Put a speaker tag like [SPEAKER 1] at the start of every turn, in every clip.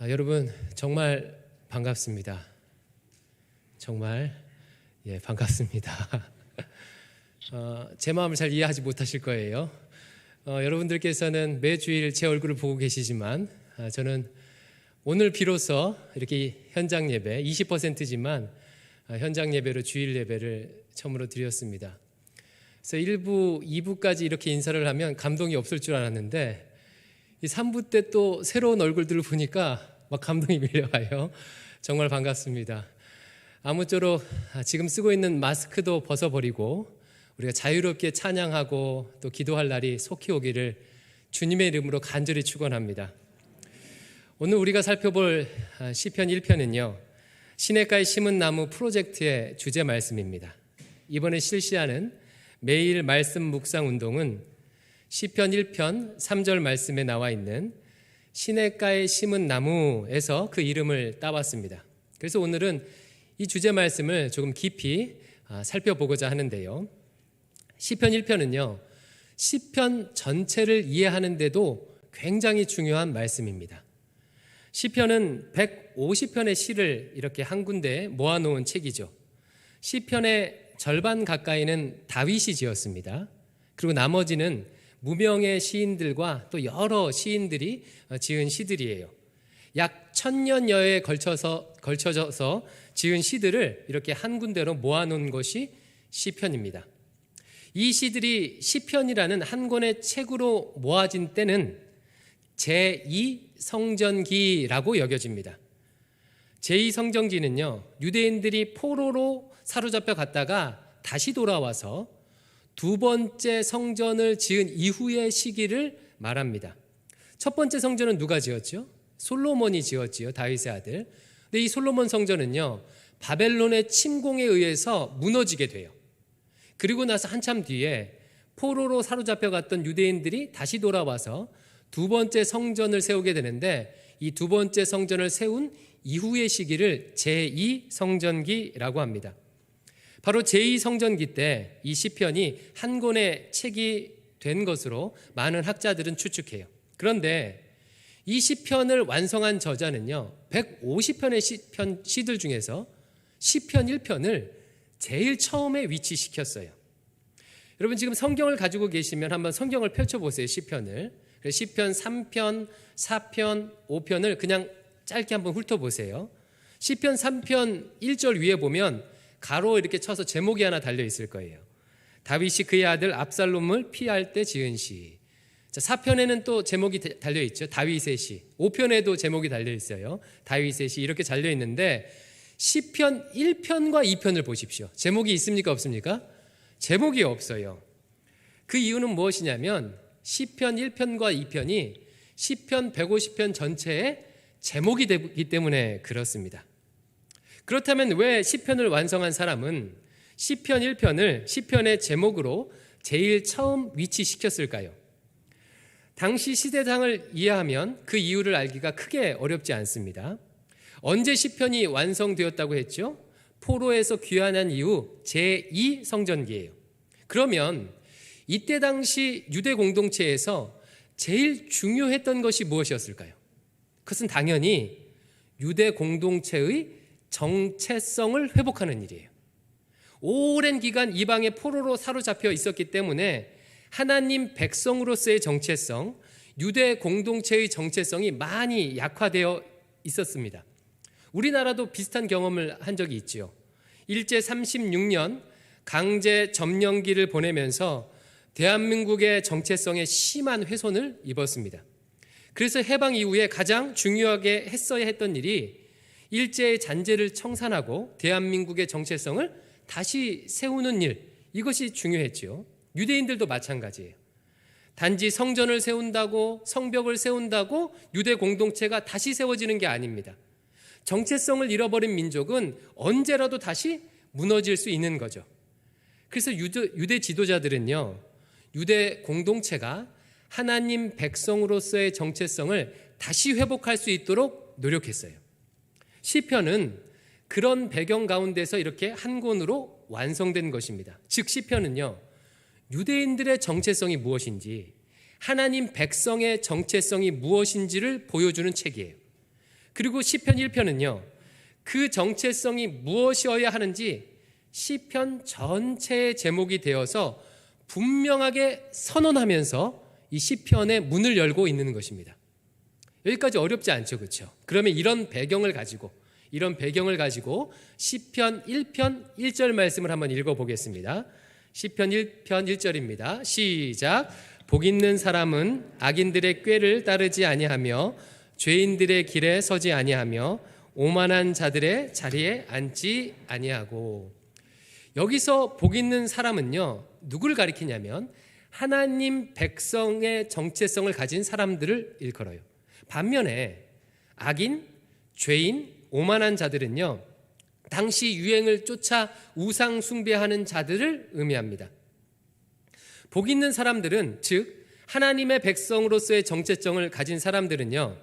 [SPEAKER 1] 여러분 정말 반갑습니다. 정말 반갑습니다. 제 마음을 잘 이해하지 못하실 거예요. 여러분들께서는 매주일 제 얼굴을 보고 계시지만 저는 오늘 비로소 이렇게 현장 예배 20%지만 현장 예배로 주일 예배를 처음으로 드렸습니다. 그래서 1부, 2부까지 이렇게 인사를 하면 감동이 없을 줄 알았는데 이 3부 때 또 새로운 얼굴들을 보니까 막 감동이 밀려와요. 정말 반갑습니다. 아무쪼록 지금 쓰고 있는 마스크도 벗어버리고 우리가 자유롭게 찬양하고 또 기도할 날이 속히 오기를 주님의 이름으로 간절히 축원합니다. 오늘 우리가 살펴볼 시편 1편은요 시냇가에 심은 나무 프로젝트의 주제 말씀입니다. 이번에 실시하는 매일 말씀 묵상 운동은 시편 1편 3절 말씀에 나와 있는 시냇가에 심은 나무에서 그 이름을 따왔습니다. 그래서 오늘은 이 주제 말씀을 조금 깊이 살펴보고자 하는데요. 시편 1편은요 시편 전체를 이해하는데도 굉장히 중요한 말씀입니다. 시편은 150편의 시를 이렇게 한 군데에 모아놓은 책이죠. 시편의 절반 가까이는 다윗이 지었습니다. 그리고 나머지는 무명의 시인들과 또 여러 시인들이 지은 시들이에요. 약 1000년여에 걸쳐져서 지은 시들을 이렇게 한 군데로 모아놓은 것이 시편입니다. 이 시들이 시편이라는 한 권의 책으로 모아진 때는 제2성전기라고 여겨집니다. 제2성전기는요 유대인들이 포로로 사로잡혀 갔다가 다시 돌아와서 두 번째 성전을 지은 이후의 시기를 말합니다. 첫 번째 성전은 누가 지었죠? 솔로몬이 지었지요. 다윗의 아들. 근데 이 솔로몬 성전은요 바벨론의 침공에 의해서 무너지게 돼요. 그리고 나서 한참 뒤에 포로로 사로잡혀 갔던 유대인들이 다시 돌아와서 두 번째 성전을 세우게 되는데 이 두 번째 성전을 세운 이후의 시기를 제2성전기라고 합니다. 바로 제2성전기 때 이 시편이 한 권의 책이 된 것으로 많은 학자들은 추측해요. 그런데 이 시편을 완성한 저자는요 150편의 시들 중에서 시편 1편을 제일 처음에 위치시켰어요. 여러분 지금 성경을 가지고 계시면 한번 성경을 펼쳐보세요. 시편을. 시편 3편, 4편, 5편을 그냥 짧게 한번 훑어보세요. 시편 3편 1절 위에 보면 가로 이렇게 쳐서 제목이 하나 달려 있을 거예요. 다윗이 그의 아들 압살롬을 피할 때 지은 시. 4편에는 또 제목이 달려 있죠. 다윗의 시. 5편에도 제목이 달려 있어요. 다윗의 시. 이렇게 달려 있는데 시편 1편과 2편을 보십시오. 제목이 있습니까 없습니까? 제목이 없어요. 그 이유는 무엇이냐면 시편 1편과 2편이 시편 150편 전체의 제목이 되기 때문에 그렇습니다. 그렇다면 왜 시편을 완성한 사람은 시편 1편을 시편의 제목으로 제일 처음 위치시켰을까요? 당시 시대상을 이해하면 그 이유를 알기가 크게 어렵지 않습니다. 언제 시편이 완성되었다고 했죠? 포로에서 귀환한 이후 제2성전기예요. 그러면 이때 당시 유대 공동체에서 제일 중요했던 것이 무엇이었을까요? 그것은 당연히 유대 공동체의 정체성을 회복하는 일이에요. 오랜 기간 이방의 포로로 사로잡혀 있었기 때문에 하나님 백성으로서의 정체성, 유대 공동체의 정체성이 많이 약화되어 있었습니다. 우리나라도 비슷한 경험을 한 적이 있죠. 일제 36년 강제 점령기를 보내면서 대한민국의 정체성에 심한 훼손을 입었습니다. 그래서 해방 이후에 가장 중요하게 했어야 했던 일이 일제의 잔재를 청산하고 대한민국의 정체성을 다시 세우는 일, 이것이 중요했죠. 유대인들도 마찬가지예요. 단지 성전을 세운다고 성벽을 세운다고 유대 공동체가 다시 세워지는 게 아닙니다. 정체성을 잃어버린 민족은 언제라도 다시 무너질 수 있는 거죠. 그래서 유대 지도자들은요 유대 공동체가 하나님 백성으로서의 정체성을 다시 회복할 수 있도록 노력했어요. 시편은 그런 배경 가운데서 이렇게 한 권으로 완성된 것입니다. 즉 시편은요 유대인들의 정체성이 무엇인지 하나님 백성의 정체성이 무엇인지를 보여주는 책이에요. 그리고 시편 1편은요. 그 정체성이 무엇이어야 하는지 시편 전체의 제목이 되어서 분명하게 선언하면서 이 시편의 문을 열고 있는 것입니다. 여기까지 어렵지 않죠, 그렇죠? 그러면 이런 배경을 가지고 시편 1편 1절 말씀을 한번 읽어보겠습니다. 시편 1편 1절입니다. 시작. 복 있는 사람은 악인들의 꾀를 따르지 아니하며 죄인들의 길에 서지 아니하며 오만한 자들의 자리에 앉지 아니하고. 여기서 복 있는 사람은요, 누구를 가리키냐면 하나님 백성의 정체성을 가진 사람들을 일컬어요. 반면에 악인, 죄인, 오만한 자들은요, 당시 유행을 쫓아 우상 숭배하는 자들을 의미합니다. 복 있는 사람들은, 즉 하나님의 백성으로서의 정체성을 가진 사람들은요,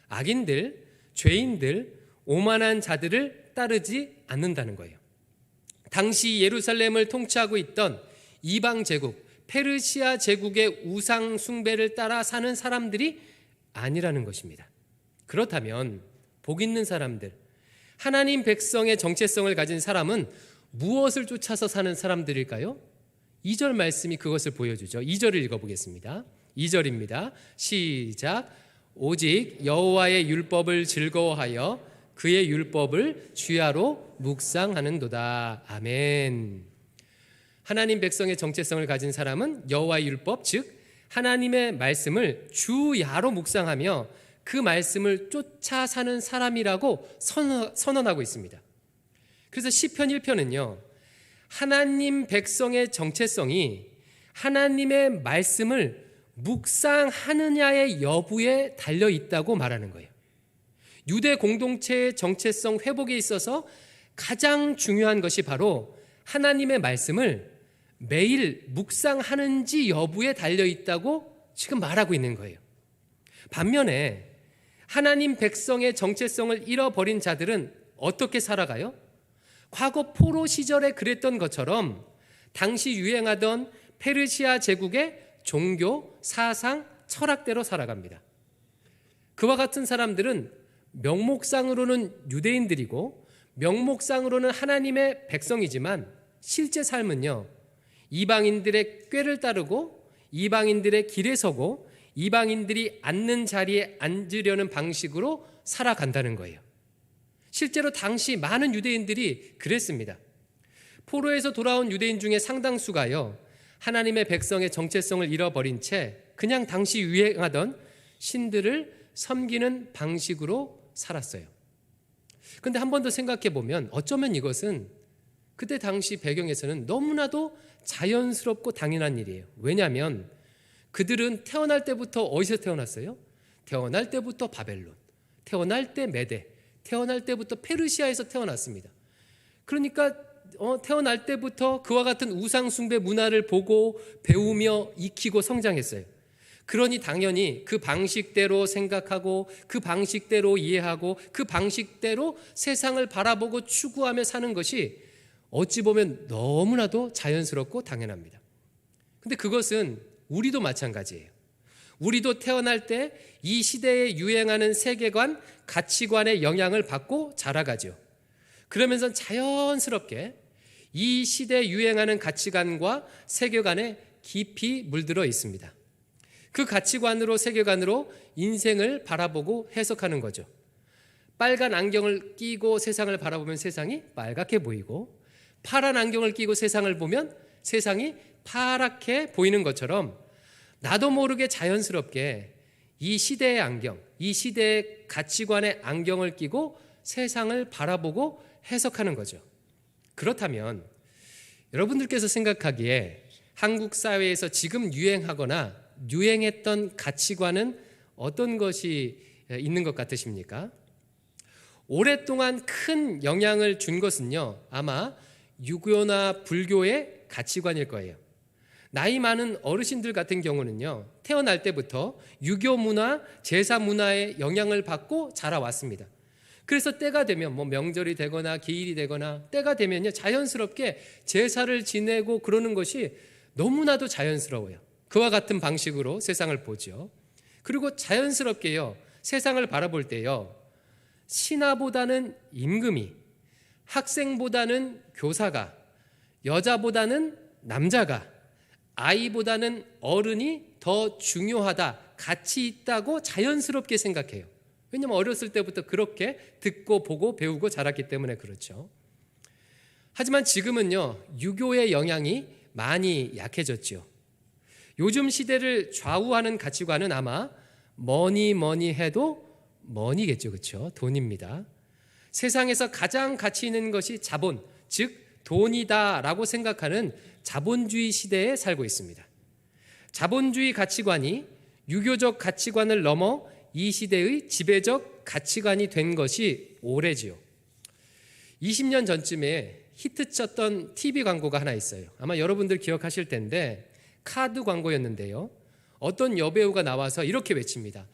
[SPEAKER 1] 악인들, 죄인들, 오만한 자들을 따르지 않는다는 거예요. 당시 예루살렘을 통치하고 있던 이방 제국, 페르시아 제국의 우상 숭배를 따라 사는 사람들이 아니라는 것입니다. 그렇다면 복 있는 사람들, 하나님 백성의 정체성을 가진 사람은 무엇을 쫓아서 사는 사람들일까요? 2절 말씀이 그것을 보여주죠. 2절을 읽어보겠습니다. 2절입니다. 시작. 오직 여호와의 율법을 즐거워하여 그의 율법을 주야로 묵상하는도다. 아멘. 하나님 백성의 정체성을 가진 사람은 여호와의 율법, 즉 하나님의 말씀을 주야로 묵상하며 그 말씀을 쫓아 사는 사람이라고 선언하고 있습니다. 그래서 시편 1편은요, 하나님 백성의 정체성이 하나님의 말씀을 묵상하느냐의 여부에 달려 있다고 말하는 거예요. 유대 공동체의 정체성 회복에 있어서 가장 중요한 것이 바로 하나님의 말씀을 매일 묵상하는지 여부에 달려 있다고 지금 말하고 있는 거예요. 반면에 하나님 백성의 정체성을 잃어버린 자들은 어떻게 살아가요? 과거 포로 시절에 그랬던 것처럼 당시 유행하던 페르시아 제국의 종교, 사상, 철학대로 살아갑니다. 그와 같은 사람들은 명목상으로는 유대인들이고 명목상으로는 하나님의 백성이지만 실제 삶은요, 이방인들의 꾀를 따르고 이방인들의 길에 서고 이방인들이 앉는 자리에 앉으려는 방식으로 살아간다는 거예요. 실제로 당시 많은 유대인들이 그랬습니다. 포로에서 돌아온 유대인 중에 상당수가요, 하나님의 백성의 정체성을 잃어버린 채 그냥 당시 유행하던 신들을 섬기는 방식으로 살았어요. 그런데 한 번 더 생각해 보면 어쩌면 이것은 그때 당시 배경에서는 너무나도 자연스럽고 당연한 일이에요. 왜냐하면 그들은 태어날 때부터 어디서 태어났어요? 태어날 때부터 바벨론, 태어날 때 메대, 태어날 때부터 페르시아에서 태어났습니다. 그러니까 태어날 때부터 그와 같은 우상숭배 문화를 보고 배우며 익히고 성장했어요. 그러니 당연히 그 방식대로 생각하고 그 방식대로 이해하고 그 방식대로 세상을 바라보고 추구하며 사는 것이 어찌 보면 너무나도 자연스럽고 당연합니다. 근데 그것은 우리도 마찬가지예요. 우리도 태어날 때 이 시대에 유행하는 세계관, 가치관의 영향을 받고 자라가죠. 그러면서 자연스럽게 이 시대에 유행하는 가치관과 세계관에 깊이 물들어 있습니다. 그 가치관으로, 세계관으로 인생을 바라보고 해석하는 거죠. 빨간 안경을 끼고 세상을 바라보면 세상이 빨갛게 보이고, 파란 안경을 끼고 세상을 보면 세상이 파랗게 보이는 것처럼 나도 모르게 자연스럽게 이 시대의 안경, 이 시대의 가치관의 안경을 끼고 세상을 바라보고 해석하는 거죠. 그렇다면 여러분들께서 생각하기에 한국 사회에서 지금 유행하거나 유행했던 가치관은 어떤 것이 있는 것 같으십니까? 오랫동안 큰 영향을 준 것은요, 아마 유교나 불교의 가치관일 거예요. 나이 많은 어르신들 같은 경우는요, 태어날 때부터 유교 문화, 제사 문화의 영향을 받고 자라왔습니다. 그래서 때가 되면 명절이 되거나 기일이 되거나 때가 되면요, 자연스럽게 제사를 지내고 그러는 것이 너무나도 자연스러워요. 그와 같은 방식으로 세상을 보죠. 그리고 자연스럽게요, 세상을 바라볼 때요, 신하보다는 임금이, 학생보다는 교사가, 여자보다는 남자가, 아이보다는 어른이 더 중요하다, 가치 있다고 자연스럽게 생각해요. 왜냐하면 어렸을 때부터 그렇게 듣고 보고 배우고 자랐기 때문에 그렇죠. 하지만 지금은요, 유교의 영향이 많이 약해졌죠. 요즘 시대를 좌우하는 가치관은 아마 뭐니 해도 머니겠죠. 그렇죠? 돈입니다. 세상에서 가장 가치 있는 것이 자본, 즉 돈이다라고 생각하는 자본주의 시대에 살고 있습니다. 자본주의 가치관이 유교적 가치관을 넘어 이 시대의 지배적 가치관이 된 것이 오래지요. 20년 전쯤에 히트쳤던 TV 광고가 하나 있어요. 아마 여러분들 기억하실 텐데 카드 광고였는데요. 어떤 여배우가 나와서 이렇게 외칩니다.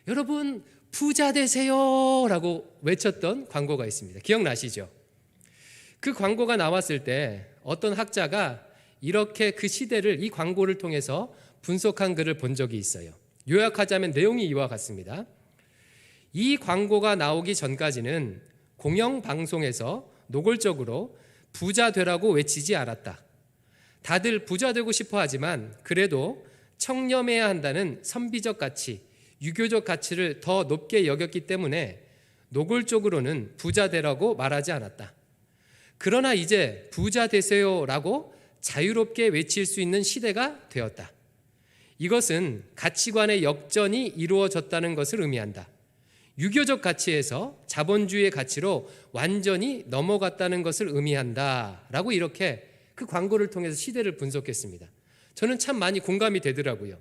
[SPEAKER 1] 여러분 부자 되세요 라고 외쳤던 광고가 있습니다. 기억나시죠? 그 광고가 나왔을 때 어떤 학자가 이렇게 그 시대를 이 광고를 통해서 분석한 글을 본 적이 있어요. 요약하자면 내용이 이와 같습니다. 이 광고가 나오기 전까지는 공영방송에서 노골적으로 부자 되라고 외치지 않았다. 다들 부자 되고 싶어 하지만 그래도 청렴해야 한다는 선비적 가치, 유교적 가치를 더 높게 여겼기 때문에 노골적으로는 부자 되라고 말하지 않았다. 그러나 이제 부자 되세요라고 자유롭게 외칠 수 있는 시대가 되었다. 이것은 가치관의 역전이 이루어졌다는 것을 의미한다. 유교적 가치에서 자본주의의 가치로 완전히 넘어갔다는 것을 의미한다 라고 이렇게 그 광고를 통해서 시대를 분석했습니다. 저는 참 많이 공감이 되더라고요.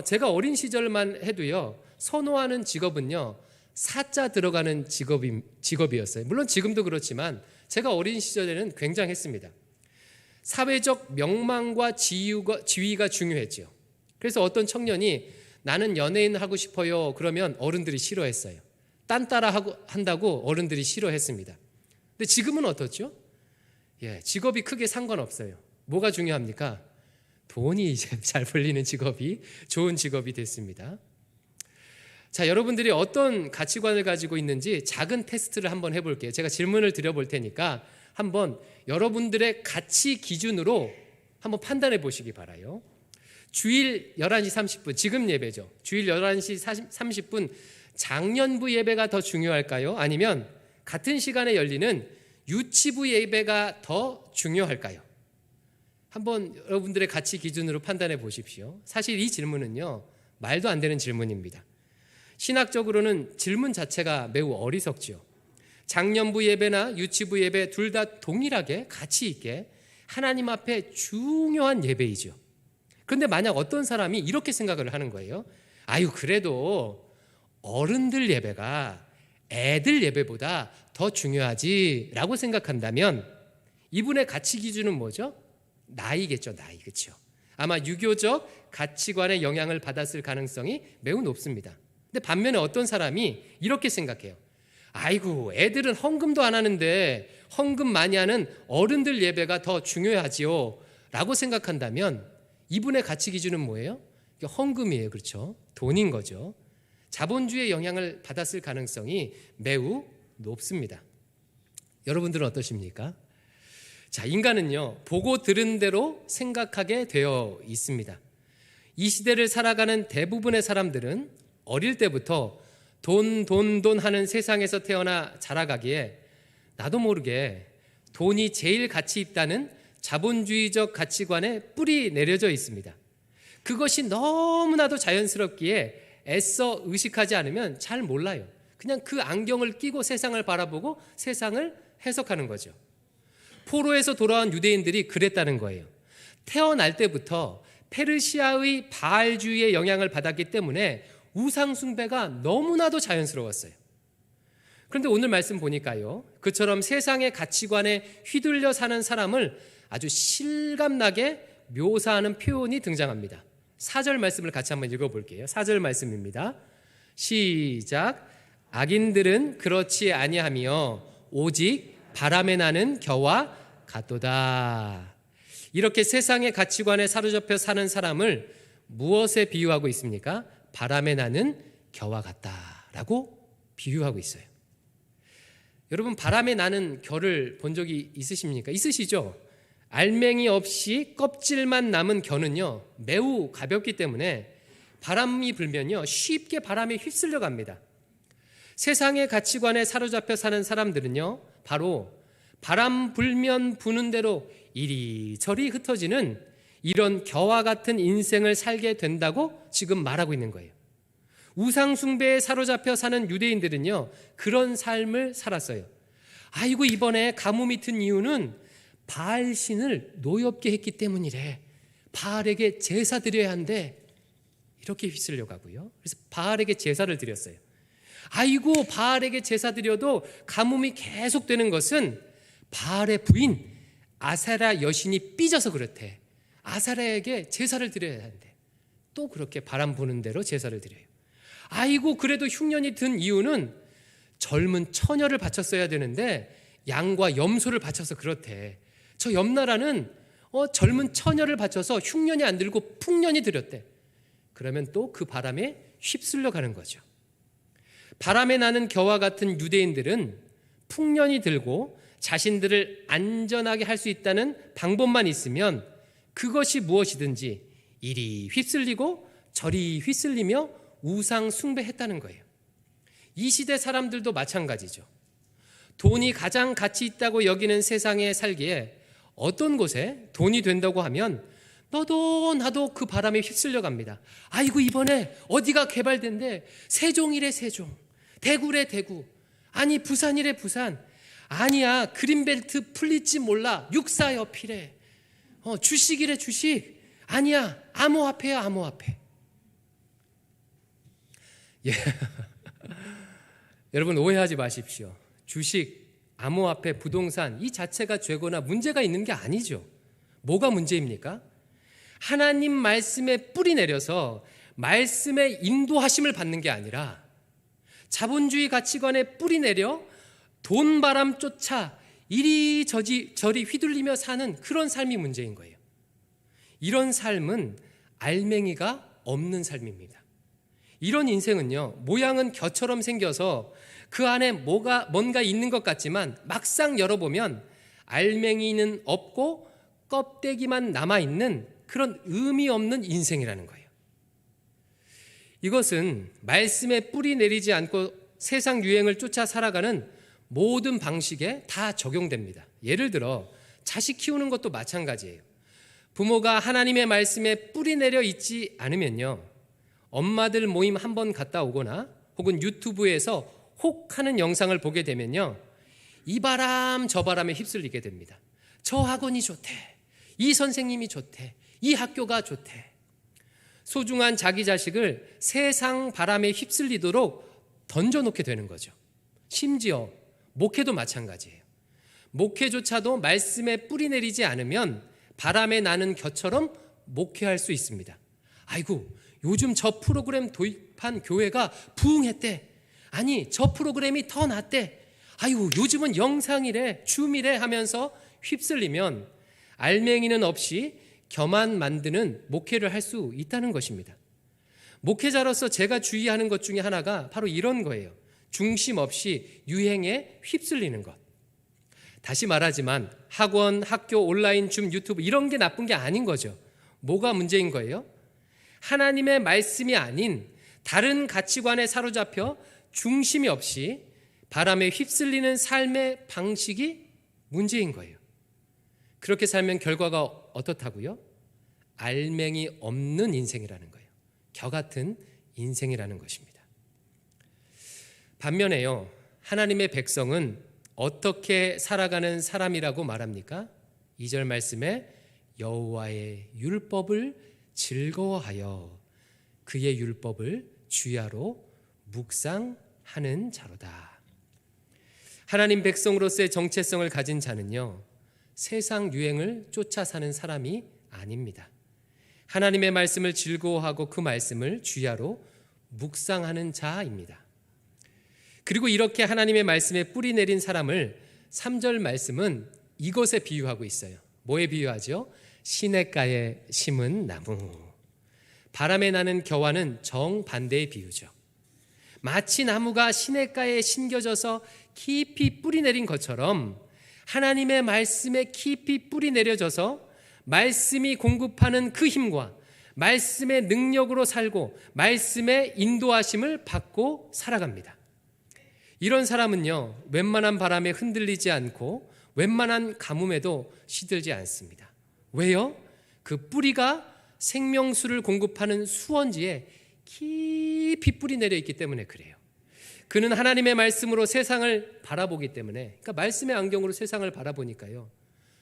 [SPEAKER 1] 제가 어린 시절만 해도요, 선호하는 직업은요, 사자 들어가는 직업이었어요. 물론 지금도 그렇지만 제가 어린 시절에는 굉장했습니다. 사회적 명망과 지위가 중요했죠. 그래서 어떤 청년이 나는 연예인 하고 싶어요 그러면 어른들이 싫어했어요. 딴 따라 한다고 어른들이 싫어했습니다. 근데 지금은 어떻죠? 직업이 크게 상관없어요. 뭐가 중요합니까? 돈이 이제 잘 벌리는 직업이 좋은 직업이 됐습니다. 자, 여러분들이 어떤 가치관을 가지고 있는지 작은 테스트를 한번 해볼게요. 제가 질문을 드려볼 테니까 한번 여러분들의 가치 기준으로 한번 판단해 보시기 바라요. 주일 11시 30분, 지금 예배죠. 주일 11시 30분 장년부 예배가 더 중요할까요? 아니면 같은 시간에 열리는 유치부 예배가 더 중요할까요? 한번 여러분들의 가치 기준으로 판단해 보십시오. 사실 이 질문은요, 말도 안 되는 질문입니다. 신학적으로는 질문 자체가 매우 어리석죠. 장년부 예배나 유치부 예배 둘 다 동일하게 가치 있게 하나님 앞에 중요한 예배이죠. 그런데 만약 어떤 사람이 이렇게 생각을 하는 거예요. 아유, 그래도 어른들 예배가 애들 예배보다 더 중요하지 라고 생각한다면 이분의 가치 기준은 뭐죠? 나이겠죠. 나이. 그렇죠? 아마 유교적 가치관의 영향을 받았을 가능성이 매우 높습니다. 근데 반면에 어떤 사람이 이렇게 생각해요. 아이고, 애들은 헌금도 안 하는데 헌금 많이 하는 어른들 예배가 더 중요하지요 라고 생각한다면 이분의 가치 기준은 뭐예요? 헌금이에요. 그렇죠? 돈인 거죠. 자본주의의 영향을 받았을 가능성이 매우 높습니다. 여러분들은 어떠십니까? 자, 인간은요, 보고 들은 대로 생각하게 되어 있습니다. 이 시대를 살아가는 대부분의 사람들은 어릴 때부터 돈 하는 세상에서 태어나 자라가기에 나도 모르게 돈이 제일 가치 있다는 자본주의적 가치관에 뿌리 내려져 있습니다. 그것이 너무나도 자연스럽기에 애써 의식하지 않으면 잘 몰라요. 그냥 그 안경을 끼고 세상을 바라보고 세상을 해석하는 거죠. 포로에서 돌아온 유대인들이 그랬다는 거예요. 태어날 때부터 페르시아의 바알주의의 영향을 받았기 때문에 우상 숭배가 너무나도 자연스러웠어요. 그런데 오늘 말씀 보니까요, 그처럼 세상의 가치관에 휘둘려 사는 사람을 아주 실감나게 묘사하는 표현이 등장합니다. 4절 말씀을 같이 한번 읽어볼게요. 4절 말씀입니다. 시작. 악인들은 그렇지 아니하며 오직 바람에 나는 겨와 같도다. 이렇게 세상의 가치관에 사로잡혀 사는 사람을 무엇에 비유하고 있습니까? 바람에 나는 겨와 같다라고 비유하고 있어요. 여러분, 바람에 나는 겨를 본 적이 있으십니까? 있으시죠? 알맹이 없이 껍질만 남은 겨는요, 매우 가볍기 때문에 바람이 불면요, 쉽게 바람에 휩쓸려 갑니다. 세상의 가치관에 사로잡혀 사는 사람들은요, 바로 바람 불면 부는 대로 이리저리 흩어지는 이런 겨와 같은 인생을 살게 된다고 지금 말하고 있는 거예요. 우상 숭배에 사로잡혀 사는 유대인들은요, 그런 삶을 살았어요. 아이고, 이번에 가뭄이 튼 이유는 바알 신을 노엽게 했기 때문이래. 바알에게 제사 드려야 한대. 이렇게 휩쓸려 가고요. 그래서 바알에게 제사를 드렸어요. 아이고, 바알에게 제사 드려도 가뭄이 계속되는 것은 바알의 부인 아세라 여신이 삐져서 그렇대. 아세라에게 제사를 드려야 한대. 또 그렇게 바람 부는 대로 제사를 드려요. 아이고, 그래도 흉년이 든 이유는 젊은 처녀를 바쳤어야 되는데 양과 염소를 바쳐서 그렇대. 저 옆나라는 젊은 처녀를 바쳐서 흉년이 안 들고 풍년이 들였대. 그러면 또 그 바람에 휩쓸려 가는 거죠. 바람에 나는 겨와 같은 유대인들은 풍년이 들고 자신들을 안전하게 할 수 있다는 방법만 있으면 그것이 무엇이든지 이리 휩쓸리고 저리 휩쓸리며 우상 숭배했다는 거예요. 이 시대 사람들도 마찬가지죠. 돈이 가장 가치 있다고 여기는 세상에 살기에 어떤 곳에 돈이 된다고 하면 너도 나도 그 바람에 휩쓸려 갑니다. 아이고, 이번에 어디가 개발된대. 세종이래 세종, 대구래 대구, 아니 부산이래 부산, 아니야 그린벨트 풀릴지 몰라 육사협이래, 주식이래 주식, 아니야 암호화폐야 암호화폐. 예. 여러분, 오해하지 마십시오. 주식, 암호화폐, 부동산 이 자체가 죄거나 문제가 있는 게 아니죠. 뭐가 문제입니까? 하나님 말씀에 뿌리 내려서 말씀의 인도하심을 받는 게 아니라 자본주의 가치관에 뿌리 내려 돈바람 쫓아 이리저리 휘둘리며 사는 그런 삶이 문제인 거예요. 이런 삶은 알맹이가 없는 삶입니다. 이런 인생은요, 모양은 겨처럼 생겨서 그 안에 뭔가 있는 것 같지만 막상 열어보면 알맹이는 없고 껍데기만 남아있는 그런 의미 없는 인생이라는 거예요. 이것은 말씀에 뿌리 내리지 않고 세상 유행을 쫓아 살아가는 모든 방식에 다 적용됩니다. 예를 들어 자식 키우는 것도 마찬가지예요. 부모가 하나님의 말씀에 뿌리 내려 있지 않으면요, 엄마들 모임 한번 갔다 오거나 혹은 유튜브에서 혹 하는 영상을 보게 되면요, 이 바람 저 바람에 휩쓸리게 됩니다. 저 학원이 좋대, 이 선생님이 좋대, 이 학교가 좋대. 소중한 자기 자식을 세상 바람에 휩쓸리도록 던져놓게 되는 거죠. 심지어 목회도 마찬가지예요. 목회조차도 말씀에 뿌리 내리지 않으면 바람에 나는 겨처럼 목회할 수 있습니다. 아이고, 요즘 저 프로그램 도입한 교회가 부흥했대. 아니, 저 프로그램이 더 낫대. 아이고, 요즘은 영상이래, 줌이래 하면서 휩쓸리면 알맹이는 없이 겨만 만드는 목회를 할 수 있다는 것입니다. 목회자로서 제가 주의하는 것 중에 하나가 바로 이런 거예요. 중심 없이 유행에 휩쓸리는 것. 다시 말하지만 학원, 학교, 온라인, 줌, 유튜브 이런 게 나쁜 게 아닌 거죠. 뭐가 문제인 거예요? 하나님의 말씀이 아닌 다른 가치관에 사로잡혀 중심이 없이 바람에 휩쓸리는 삶의 방식이 문제인 거예요. 그렇게 살면 결과가 어떻다고요? 알맹이 없는 인생이라는 거예요. 겨 같은 인생이라는 것입니다. 반면에요, 하나님의 백성은 어떻게 살아가는 사람이라고 말합니까? 2절 말씀에 여호와의 율법을 즐거워하여 그의 율법을 주야로 묵상하는 자로다. 하나님 백성으로서의 정체성을 가진 자는요, 세상 유행을 쫓아 사는 사람이 아닙니다. 하나님의 말씀을 즐거워하고 그 말씀을 주야로 묵상하는 자입니다. 그리고 이렇게 하나님의 말씀에 뿌리 내린 사람을 3절 말씀은 이것에 비유하고 있어요. 뭐에 비유하죠? 시냇가에 심은 나무. 바람에 나는 겨와는 정반대의 비유죠. 마치 나무가 시냇가에 심겨져서 깊이 뿌리 내린 것처럼 하나님의 말씀에 깊이 뿌리 내려져서 말씀이 공급하는 그 힘과 말씀의 능력으로 살고 말씀의 인도하심을 받고 살아갑니다. 이런 사람은요, 웬만한 바람에 흔들리지 않고 웬만한 가뭄에도 시들지 않습니다. 왜요? 그 뿌리가 생명수를 공급하는 수원지에 깊이 뿌리 내려 있기 때문에 그래요. 그는 하나님의 말씀으로 세상을 바라보기 때문에, 그러니까 말씀의 안경으로 세상을 바라보니까요,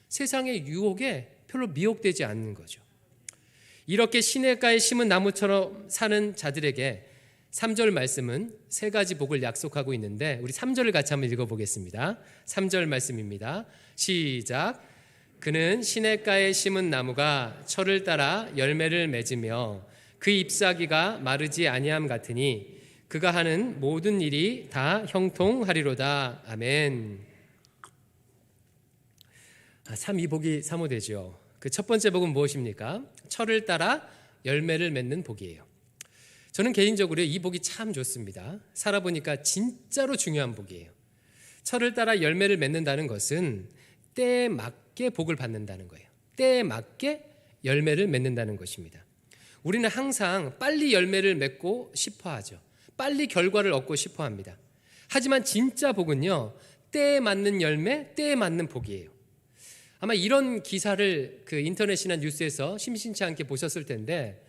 [SPEAKER 1] 세상의 유혹에 별로 미혹되지 않는 거죠. 이렇게 시냇가에 심은 나무처럼 사는 자들에게 3절 말씀은 세 가지 복을 약속하고 있는데, 우리 3절을 같이 한번 읽어보겠습니다. 3절 말씀입니다. 시작. 그는 시냇가에 심은 나무가 철을 따라 열매를 맺으며 그 잎사귀가 마르지 아니함 같으니 그가 하는 모든 일이 다 형통하리로다. 아멘. 이 복이 사모되죠. 그 첫 번째 복은 무엇입니까? 철을 따라 열매를 맺는 복이에요. 저는 개인적으로 이 복이 참 좋습니다. 살아보니까 진짜로 중요한 복이에요. 철을 따라 열매를 맺는다는 것은 때에 맞게 복을 받는다는 거예요. 때에 맞게 열매를 맺는다는 것입니다. 우리는 항상 빨리 열매를 맺고 싶어 하죠. 빨리 결과를 얻고 싶어 합니다. 하지만 진짜 복은요, 때에 맞는 열매, 때에 맞는 복이에요. 아마 이런 기사를 그 인터넷이나 뉴스에서 심심치 않게 보셨을 텐데,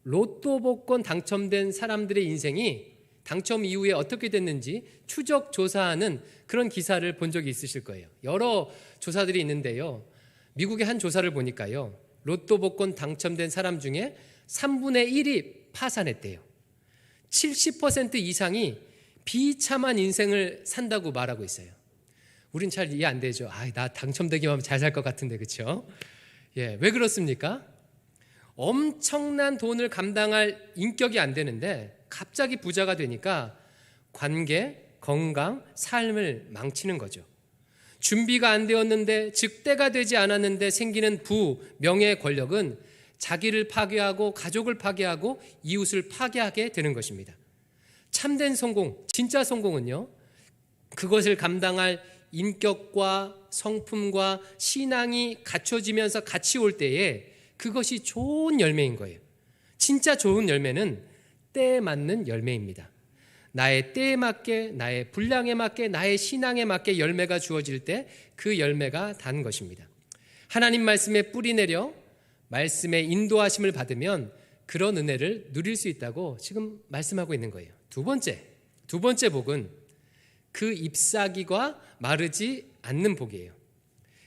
[SPEAKER 1] 로또 복권 당첨된 사람들의 인생이 당첨 이후에 어떻게 됐는지 추적 조사하는 그런 기사를 본 적이 있으실 거예요. 여러 조사들이 있는데요, 미국의 한 조사를 보니까요, 로또 복권 당첨된 사람 중에 3분의 1이 파산했대요. 70% 이상이 비참한 인생을 산다고 말하고 있어요. 우린 잘 이해 안 되죠. 나 당첨되기만 하면 잘 살 것 같은데, 그렇죠? 왜 그렇습니까? 엄청난 돈을 감당할 인격이 안 되는데 갑자기 부자가 되니까 관계, 건강, 삶을 망치는 거죠. 준비가 안 되었는데, 즉 때가 되지 않았는데 생기는 부, 명예, 권력은 자기를 파괴하고 가족을 파괴하고 이웃을 파괴하게 되는 것입니다. 참된 성공, 진짜 성공은요, 그것을 감당할 인격과 성품과 신앙이 갖춰지면서 같이 올 때에 그것이 좋은 열매인 거예요. 진짜 좋은 열매는 때에 맞는 열매입니다. 나의 때에 맞게, 나의 분량에 맞게, 나의 신앙에 맞게 열매가 주어질 때 그 열매가 단 것입니다. 하나님 말씀에 뿌리 내려 말씀의 인도하심을 받으면 그런 은혜를 누릴 수 있다고 지금 말씀하고 있는 거예요. 두 번째 복은 그 잎사귀가 마르지 않는 복이에요.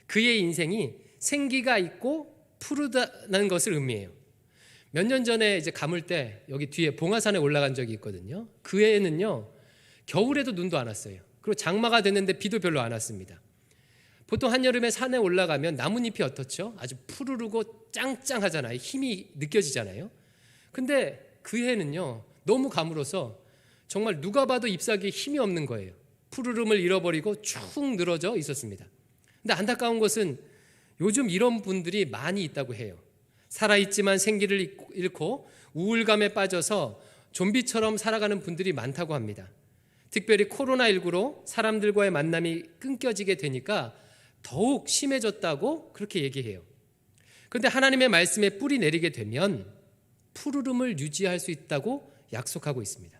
[SPEAKER 1] 그의 인생이 생기가 있고 푸르다는 것을 의미해요. 몇 년 전에 이제 가물 때 여기 뒤에 봉화산에 올라간 적이 있거든요. 그 해에는요, 겨울에도 눈도 안 왔어요. 그리고 장마가 됐는데 비도 별로 안 왔습니다. 보통 한여름에 산에 올라가면 나뭇잎이 어떻죠? 아주 푸르르고 짱짱하잖아요. 힘이 느껴지잖아요. 근데 그 해는요, 너무 가물어서 정말 누가 봐도 잎사귀에 힘이 없는 거예요. 푸르름을 잃어버리고 축 늘어져 있었습니다. 근데 안타까운 것은 요즘 이런 분들이 많이 있다고 해요. 살아있지만 생기를 잃고 우울감에 빠져서 좀비처럼 살아가는 분들이 많다고 합니다. 특별히 코로나19로 사람들과의 만남이 끊겨지게 되니까 더욱 심해졌다고 그렇게 얘기해요. 그런데 하나님의 말씀에 뿌리 내리게 되면 푸르름을 유지할 수 있다고 약속하고 있습니다.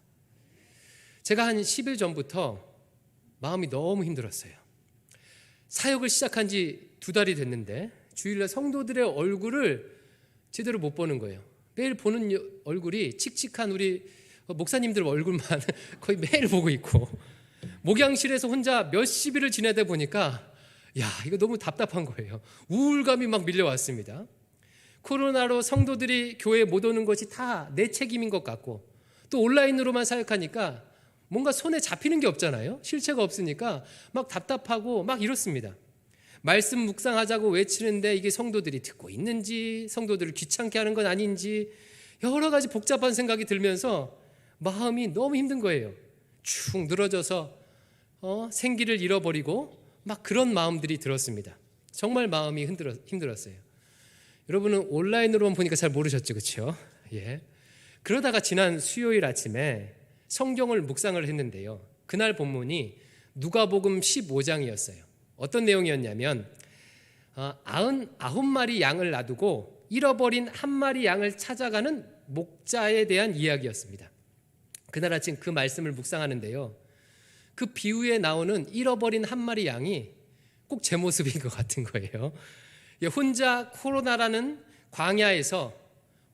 [SPEAKER 1] 제가 한 10일 전부터 마음이 너무 힘들었어요. 사역을 시작한 지 2달이 됐는데 주일날 성도들의 얼굴을 제대로 못 보는 거예요. 매일 보는 얼굴이 칙칙한 우리 목사님들 얼굴만 거의 매일 보고 있고, 목양실에서 혼자 몇십 일을 지내다 보니까 이거 너무 답답한 거예요. 우울감이 막 밀려왔습니다. 코로나로 성도들이 교회에 못 오는 것이 다 내 책임인 것 같고, 또 온라인으로만 사역하니까 뭔가 손에 잡히는 게 없잖아요. 실체가 없으니까 막 답답하고 막 이렇습니다. 말씀 묵상하자고 외치는데 이게 성도들이 듣고 있는지, 성도들을 귀찮게 하는 건 아닌지, 여러 가지 복잡한 생각이 들면서 마음이 너무 힘든 거예요. 축 늘어져서 생기를 잃어버리고 막 그런 마음들이 들었습니다. 정말 마음이 힘들었어요. 여러분은 온라인으로만 보니까 잘 모르셨죠, 그렇죠? 그러다가 지난 수요일 아침에 성경을 묵상을 했는데요. 그날 본문이 누가복음 15장이었어요. 어떤 내용이었냐면 99마리 양을 놔두고 잃어버린 한 마리 양을 찾아가는 목자에 대한 이야기였습니다. 그날 아침 그 말씀을 묵상하는데요. 그 비유에 나오는 잃어버린 한 마리 양이 꼭 제 모습인 것 같은 거예요. 혼자 코로나라는 광야에서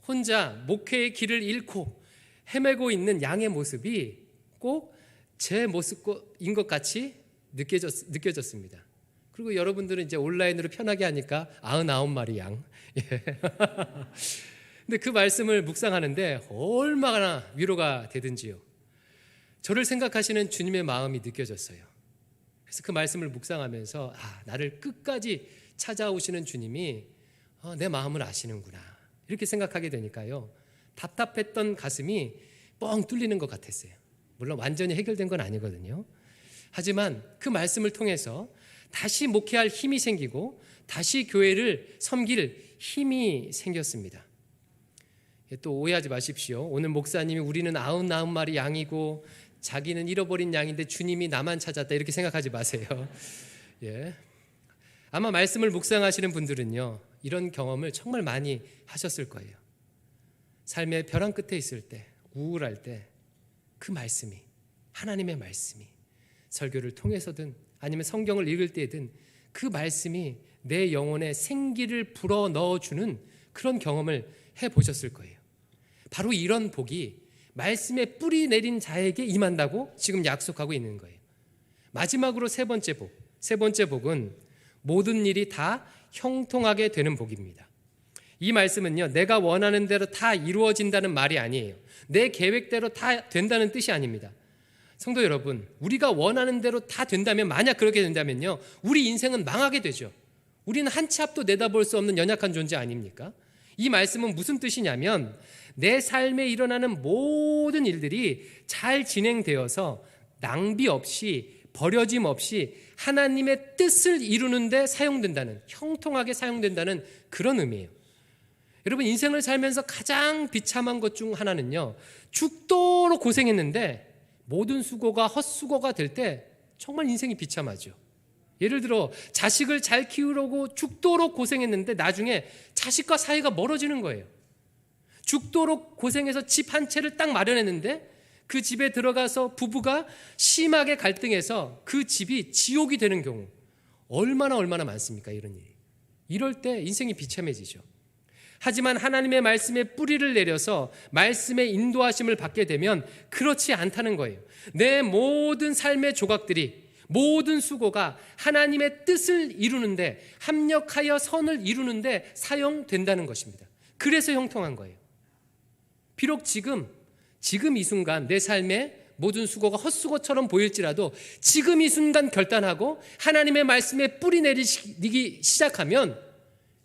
[SPEAKER 1] 혼자 목회의 길을 잃고 헤매고 있는 양의 모습이 꼭 제 모습인 것 같이 느껴졌습니다. 그리고 여러분들은 이제 온라인으로 편하게 하니까 99마리 양. 근데 그 말씀을 묵상하는데 얼마나 위로가 되든지요. 저를 생각하시는 주님의 마음이 느껴졌어요. 그래서 그 말씀을 묵상하면서 나를 끝까지 찾아오시는 주님이 내 마음을 아시는구나 이렇게 생각하게 되니까요. 답답했던 가슴이 뻥 뚫리는 것 같았어요. 물론 완전히 해결된 건 아니거든요. 하지만 그 말씀을 통해서 다시 목회할 힘이 생기고 다시 교회를 섬길 힘이 생겼습니다. 또 오해하지 마십시오. 오늘 목사님이 우리는 99마리 양이고 자기는 잃어버린 양인데 주님이 나만 찾았다 이렇게 생각하지 마세요. 예. 아마 말씀을 묵상하시는 분들은요, 이런 경험을 정말 많이 하셨을 거예요. 삶의 벼랑 끝에 있을 때, 우울할 때 그 말씀이, 하나님의 말씀이 설교를 통해서든 아니면 성경을 읽을 때든 그 말씀이 내 영혼에 생기를 불어 넣어주는 그런 경험을 해보셨을 거예요. 바로 이런 복이 말씀에 뿌리 내린 자에게 임한다고 지금 약속하고 있는 거예요. 마지막으로 세 번째 복은 모든 일이 다 형통하게 되는 복입니다. 이 말씀은요, 내가 원하는 대로 다 이루어진다는 말이 아니에요. 내 계획대로 다 된다는 뜻이 아닙니다. 성도 여러분, 우리가 원하는 대로 다 된다면, 만약 그렇게 된다면요, 우리 인생은 망하게 되죠. 우리는 한 치 앞도 내다볼 수 없는 연약한 존재 아닙니까? 이 말씀은 무슨 뜻이냐면 내 삶에 일어나는 모든 일들이 잘 진행되어서 낭비 없이 버려짐 없이 하나님의 뜻을 이루는 데 사용된다는, 형통하게 사용된다는 그런 의미예요. 여러분, 인생을 살면서 가장 비참한 것 중 하나는요, 죽도록 고생했는데 모든 수고가 헛수고가 될 때 정말 인생이 비참하죠. 예를 들어 자식을 잘 키우려고 죽도록 고생했는데 나중에 자식과 사이가 멀어지는 거예요. 죽도록 고생해서 집 한 채를 딱 마련했는데 그 집에 들어가서 부부가 심하게 갈등해서 그 집이 지옥이 되는 경우 얼마나 많습니까? 이런 일이. 이럴 때 인생이 비참해지죠. 하지만 하나님의 말씀에 뿌리를 내려서 말씀의 인도하심을 받게 되면 그렇지 않다는 거예요. 내 모든 삶의 조각들이, 모든 수고가 하나님의 뜻을 이루는데, 합력하여 선을 이루는데 사용된다는 것입니다. 그래서 형통한 거예요. 비록 지금 이 순간 내 삶의 모든 수고가 헛수고처럼 보일지라도 지금 이 순간 결단하고 하나님의 말씀에 뿌리 내리기 시작하면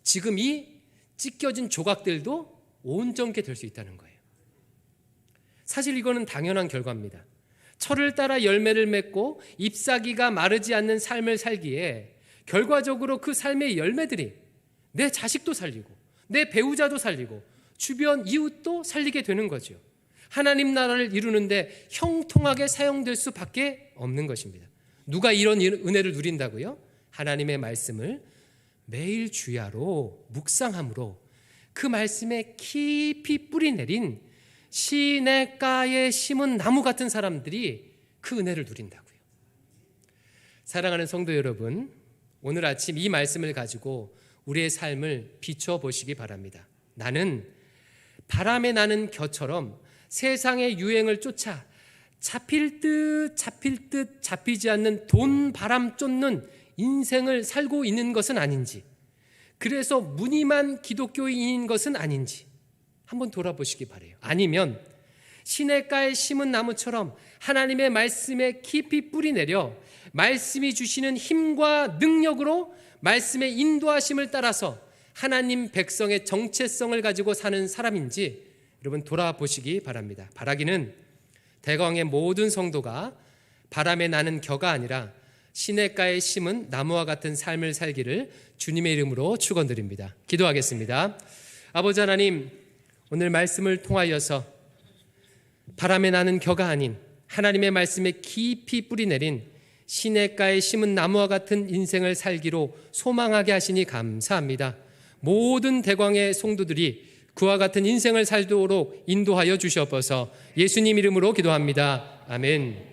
[SPEAKER 1] 지금 이 찢겨진 조각들도 온전케 될 수 있다는 거예요. 사실 이거는 당연한 결과입니다. 철을 따라 열매를 맺고 잎사귀가 마르지 않는 삶을 살기에 결과적으로 그 삶의 열매들이 내 자식도 살리고 내 배우자도 살리고 주변 이웃도 살리게 되는 거죠. 하나님 나라를 이루는데 형통하게 사용될 수밖에 없는 것입니다. 누가 이런 은혜를 누린다고요? 하나님의 말씀을 매일 주야로 묵상함으로 그 말씀에 깊이 뿌리 내린 시냇가에 심은 나무 같은 사람들이 그 은혜를 누린다고요. 사랑하는 성도 여러분, 오늘 아침 이 말씀을 가지고 우리의 삶을 비춰보시기 바랍니다. 나는 바람에 나는 겨처럼 세상의 유행을 쫓아 잡힐 듯 잡히지 않는 돈 바람 쫓는 인생을 살고 있는 것은 아닌지, 그래서 무늬만 기독교인인 것은 아닌지 한번 돌아보시기 바라요. 아니면 시냇가에 심은 나무처럼 하나님의 말씀에 깊이 뿌리 내려 말씀이 주시는 힘과 능력으로 말씀의 인도하심을 따라서 하나님 백성의 정체성을 가지고 사는 사람인지 여러분 돌아보시기 바랍니다. 바라기는 대광의 모든 성도가 바람에 나는 겨가 아니라 시냇가에 심은 나무와 같은 삶을 살기를 주님의 이름으로 축원드립니다. 기도하겠습니다. 아버지 하나님, 오늘 말씀을 통하여서 바람에 나는 겨가 아닌 하나님의 말씀에 깊이 뿌리 내린 시냇가에 심은 나무와 같은 인생을 살기로 소망하게 하시니 감사합니다. 모든 대광의 성도들이 그와 같은 인생을 살도록 인도하여 주시옵소서. 예수님 이름으로 기도합니다. 아멘.